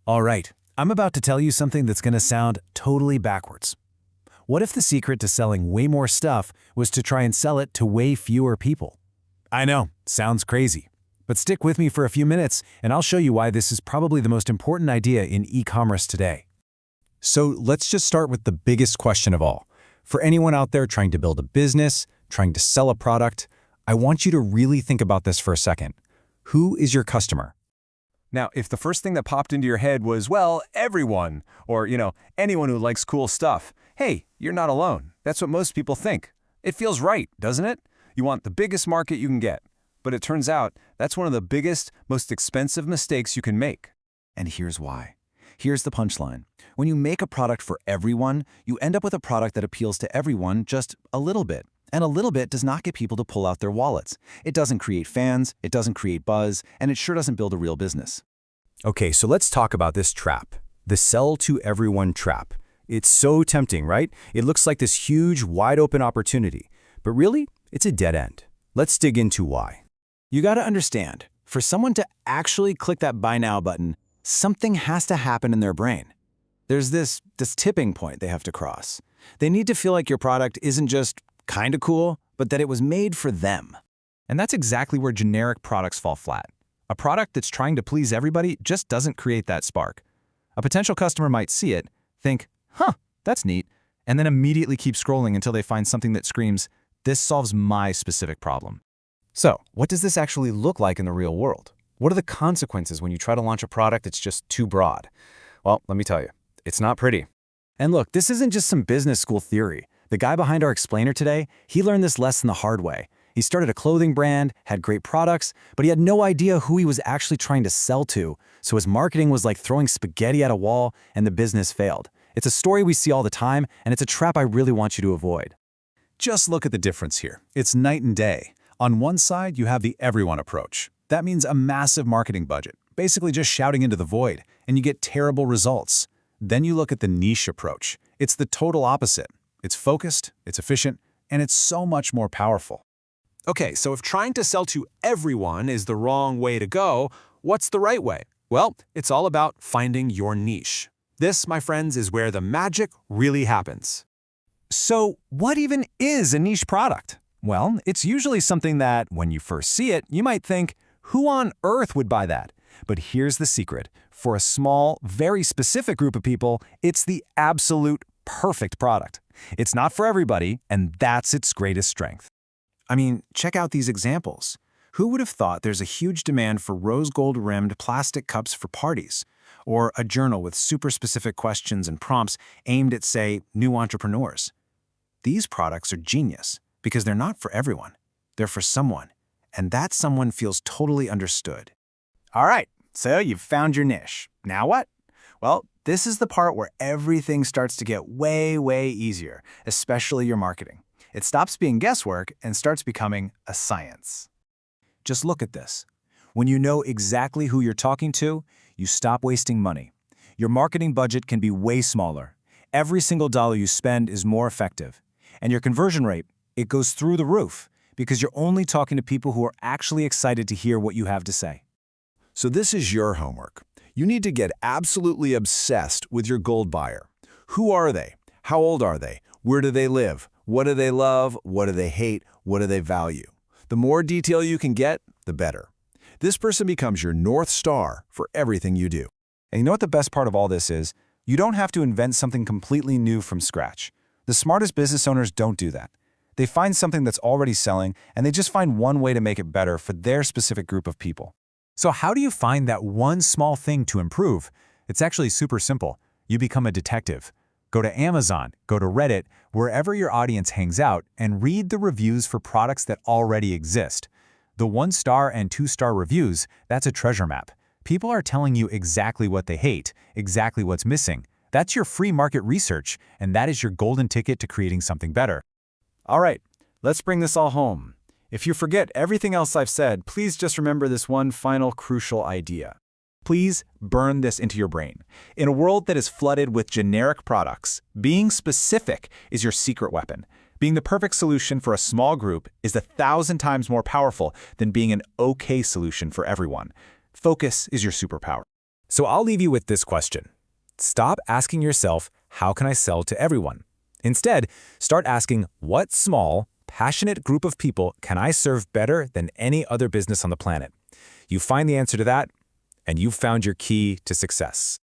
All right, I'm about to tell you something that's going to sound totally backwards. What if the secret to selling way more stuff was to try and sell it to way fewer people? I know, sounds crazy. But stick with me for a few minutes and I'll show you why this is probably the most important idea in e-commerce today. So let's just start with the biggest question of all. For anyone out there trying to build a business, trying to sell a product, I want you to really think about this for a second. Who is your customer? Now, if the first thing that popped into your head was, well, everyone, or, anyone who likes cool stuff, hey, you're not alone. That's what most people think. It feels right, doesn't it? You want the biggest market you can get. But it turns out that's one of the biggest, most expensive mistakes you can make. And here's why. Here's the punchline. When you make a product for everyone, you end up with a product that appeals to everyone just a little bit. And a little bit does not get people to pull out their wallets. It doesn't create fans, it doesn't create buzz, and it sure doesn't build a real business. Okay, so let's talk about this trap. The sell to everyone trap. It's so tempting, right? It looks like this huge, wide-open opportunity. But really, it's a dead end. Let's dig into why. You gotta understand, for someone to actually click that Buy Now button, something has to happen in their brain. There's this tipping point they have to cross. They need to feel like your product isn't just kinda cool, but that it was made for them. And that's exactly where generic products fall flat. A product that's trying to please everybody just doesn't create that spark. A potential customer might see it, think, that's neat, and then immediately keep scrolling until they find something that screams, this solves my specific problem. So, what does this actually look like in the real world? What are the consequences when you try to launch a product that's just too broad? Well, let me tell you, it's not pretty. And look, this isn't just some business school theory. The guy behind our explainer today, he learned this lesson the hard way. He started a clothing brand, had great products, but he had no idea who he was actually trying to sell to, so his marketing was like throwing spaghetti at a wall and the business failed. It's a story we see all the time, and it's a trap I really want you to avoid. Just look at the difference here. It's night and day. On one side, you have the everyone approach. That means a massive marketing budget, basically just shouting into the void, and you get terrible results. Then you look at the niche approach. It's the total opposite. It's focused, it's efficient, and it's so much more powerful. Okay, so if trying to sell to everyone is the wrong way to go, what's the right way? Well, it's all about finding your niche. This, my friends, is where the magic really happens. So what even is a niche product? Well, it's usually something that, when you first see it, you might think, who on earth would buy that? But here's the secret. For a small, very specific group of people, it's the absolute perfect product. It's not for everybody, and that's its greatest strength. I mean, check out these examples. Who would have thought there's a huge demand for rose gold-rimmed plastic cups for parties? Or a journal with super specific questions and prompts aimed at, say, new entrepreneurs? These products are genius because they're not for everyone. They're for someone, and that someone feels totally understood. All right, so you've found your niche. Now what? Well, this is the part where everything starts to get way, way easier, especially your marketing. It stops being guesswork and starts becoming a science. Just look at this. When you know exactly who you're talking to, you stop wasting money. Your marketing budget can be way smaller. Every single dollar you spend is more effective. And your conversion rate, it goes through the roof because you're only talking to people who are actually excited to hear what you have to say. So this is your homework. You need to get absolutely obsessed with your gold buyer. Who are they? How old are they? Where do they live? What do they love? What do they hate? What do they value? The more detail you can get, the better. This person becomes your North Star for everything you do. And you know what the best part of all this is? You don't have to invent something completely new from scratch. The smartest business owners don't do that. They find something that's already selling, and they just find one way to make it better for their specific group of people. So how do you find that one small thing to improve? It's actually super simple. You become a detective. Go to Amazon, go to Reddit, wherever your audience hangs out, and read the reviews for products that already exist. The 1-star and 2-star reviews, that's a treasure map. People are telling you exactly what they hate, exactly what's missing. That's your free market research, and that is your golden ticket to creating something better. All right, let's bring this all home. If you forget everything else I've said, please just remember this one final crucial idea. Please burn this into your brain. In a world that is flooded with generic products, being specific is your secret weapon. Being the perfect solution for a small group is 1,000 times more powerful than being an okay solution for everyone. Focus is your superpower. So I'll leave you with this question. Stop asking yourself, how can I sell to everyone? Instead, start asking, what small, passionate group of people can I serve better than any other business on the planet? You find the answer to that, and you've found your key to success.